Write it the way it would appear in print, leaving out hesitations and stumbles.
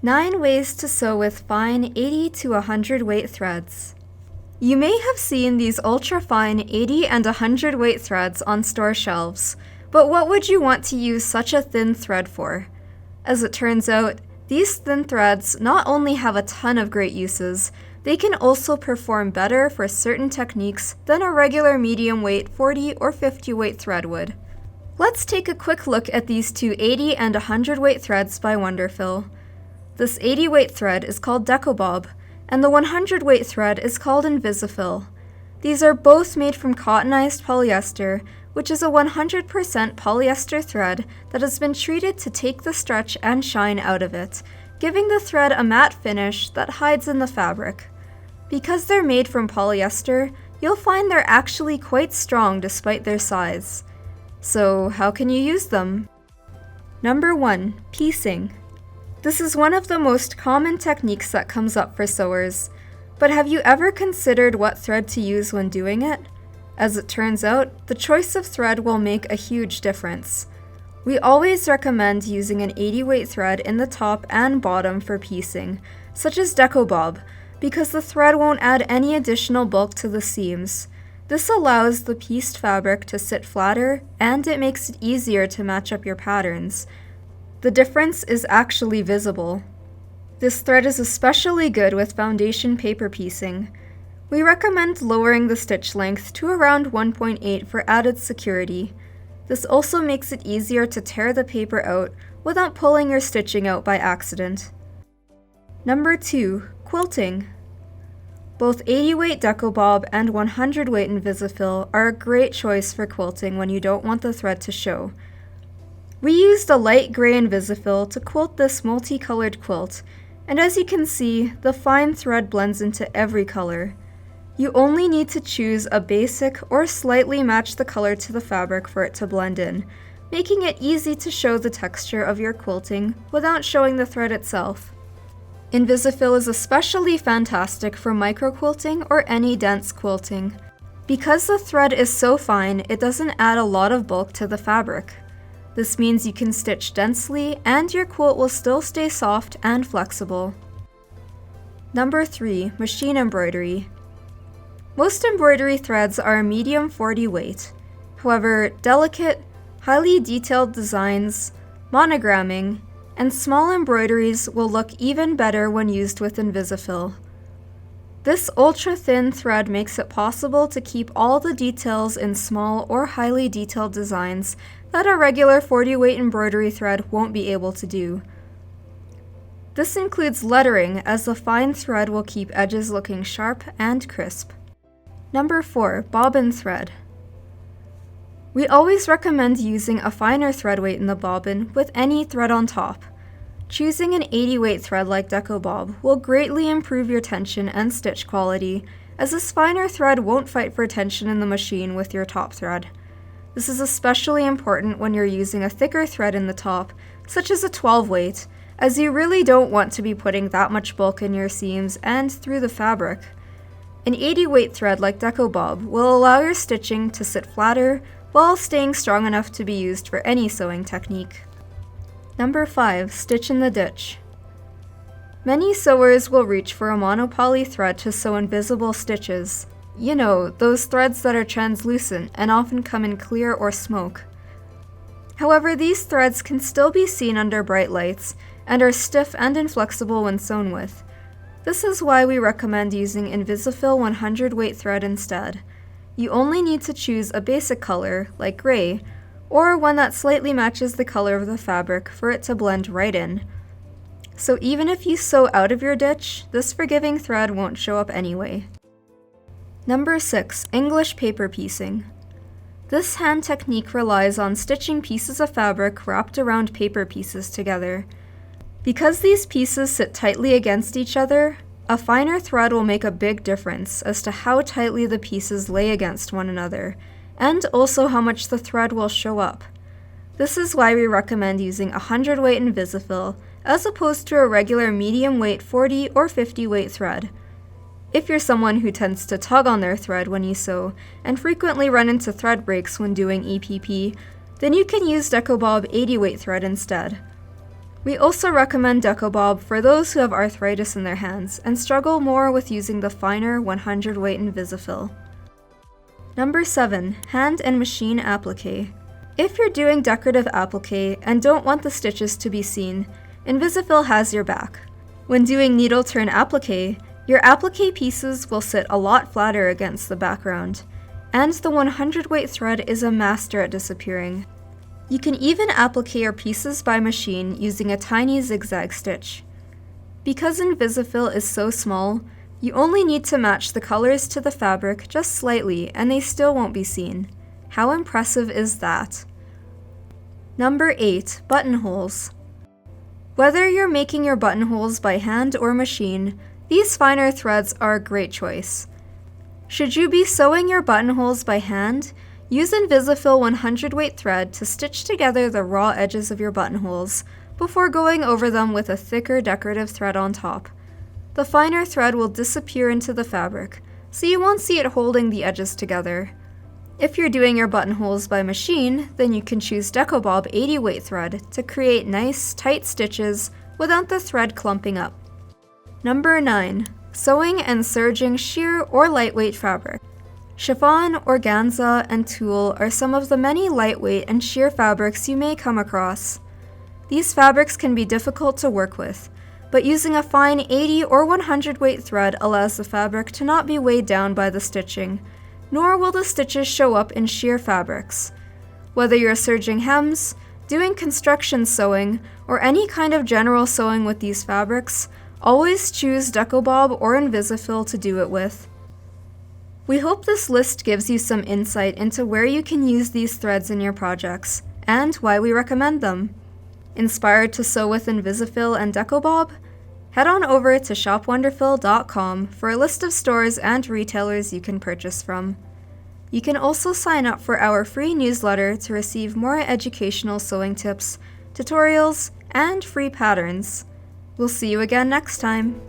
9 ways to sew with fine 80 to 100 weight threads. You may have seen these ultra-fine 80 and 100 weight threads on store shelves, but what would you want to use such a thin thread for? As it turns out, these thin threads not only have a ton of great uses, they can also perform better for certain techniques than a regular medium weight 40 or 50 weight thread would. Let's take a quick look at these two 80 and 100 weight threads by WonderFil. This 80 weight thread is called DecoBob, and the 100 weight thread is called InvisiFil. These are both made from cottonized polyester, which is a 100% polyester thread that has been treated to take the stretch and shine out of it, giving the thread a matte finish that hides in the fabric. Because they're made from polyester, you'll find they're actually quite strong despite their size. So how can you use them? Number 1. Piecing. This is one of the most common techniques that comes up for sewers, but have you ever considered what thread to use when doing it? As it turns out, the choice of thread will make a huge difference. We always recommend using an 80 weight thread in the top and bottom for piecing, such as DecoBob, because the thread won't add any additional bulk to the seams. This allows the pieced fabric to sit flatter, and it makes it easier to match up your patterns. The difference is actually visible. This thread is especially good with foundation paper piecing. We recommend lowering the stitch length to around 1.8 for added security. This also makes it easier to tear the paper out without pulling your stitching out by accident. Number 2. Quilting. Both 80 weight DecoBob and 100 weight InvisiFil are a great choice for quilting when you don't want the thread to show. We used a light gray InvisiFil to quilt this multicolored quilt, and as you can see, the fine thread blends into every color. You only need to choose a basic or slightly match the color to the fabric for it to blend in, making it easy to show the texture of your quilting without showing the thread itself. InvisiFil is especially fantastic for micro quilting or any dense quilting. Because the thread is so fine, it doesn't add a lot of bulk to the fabric. This means you can stitch densely and your quilt will still stay soft and flexible. Number 3. Machine embroidery. Most embroidery threads are a medium 40 weight. However, delicate, highly detailed designs, monogramming, and small embroideries will look even better when used with InvisiFil. This ultra-thin thread makes it possible to keep all the details in small or highly detailed designs that a regular 40 weight embroidery thread won't be able to do. This includes lettering, as the fine thread will keep edges looking sharp and crisp. Number 4. Bobbin thread. We always recommend using a finer thread weight in the bobbin with any thread on top. Choosing an 80 weight thread like DecoBob will greatly improve your tension and stitch quality, as this finer thread won't fight for tension in the machine with your top thread. This is especially important when you're using a thicker thread in the top, such as a 12 weight, as you really don't want to be putting that much bulk in your seams and through the fabric. An 80 weight thread like DecoBob will allow your stitching to sit flatter while staying strong enough to be used for any sewing technique. Number 5. Stitch in the ditch. Many sewers will reach for a monopoly thread to sew invisible stitches. You know, those threads that are translucent and often come in clear or smoke. However, these threads can still be seen under bright lights and are stiff and inflexible when sewn with. This is why we recommend using InvisiFil 100 weight thread instead. You only need to choose a basic color, like gray, or one that slightly matches the color of the fabric for it to blend right in. So even if you sew out of your ditch, this forgiving thread won't show up anyway. Number 6. English paper piecing. This hand technique relies on stitching pieces of fabric wrapped around paper pieces together. Because these pieces sit tightly against each other, a finer thread will make a big difference as to how tightly the pieces lay against one another, and also how much the thread will show up. This is why we recommend using a 100 weight InvisiFil as opposed to a regular medium weight 40 or 50 weight thread. If you're someone who tends to tug on their thread when you sew and frequently run into thread breaks when doing EPP, then you can use DecoBob 80 weight thread instead. We also recommend DecoBob for those who have arthritis in their hands and struggle more with using the finer 100 weight Invisifil. Number 7. Hand and machine appliqué. If you're doing decorative appliqué and don't want the stitches to be seen, Invisifil has your back. When doing needle turn appliqué, your appliqué pieces will sit a lot flatter against the background, and the 100 weight thread is a master at disappearing. You can even appliqué your pieces by machine using a tiny zigzag stitch. Because Invisifil is so small, you only need to match the colors to the fabric just slightly and they still won't be seen. How impressive is that? Number 8. Buttonholes. Whether you're making your buttonholes by hand or machine, these finer threads are a great choice. Should you be sewing your buttonholes by hand, use Invisifil 100 weight thread to stitch together the raw edges of your buttonholes before going over them with a thicker decorative thread on top. The finer thread will disappear into the fabric, so you won't see it holding the edges together. If you're doing your buttonholes by machine, then you can choose DecoBob 80 weight thread to create nice, tight stitches without the thread clumping up. Number 9. Sewing and serging sheer or lightweight fabric. Chiffon, organza, and tulle are some of the many lightweight and sheer fabrics you may come across. These fabrics can be difficult to work with, but using a fine 80 or 100 weight thread allows the fabric to not be weighed down by the stitching, nor will the stitches show up in sheer fabrics. Whether you're serging hems, doing construction sewing, or any kind of general sewing with these fabrics, always choose DecoBob or Invisifil to do it with. We hope this list gives you some insight into where you can use these threads in your projects, and why we recommend them. Inspired to sew with Invisifil and DecoBob? Head on over to shopwonderfil.com for a list of stores and retailers you can purchase from. You can also sign up for our free newsletter to receive more educational sewing tips, tutorials, and free patterns. We'll see you again next time.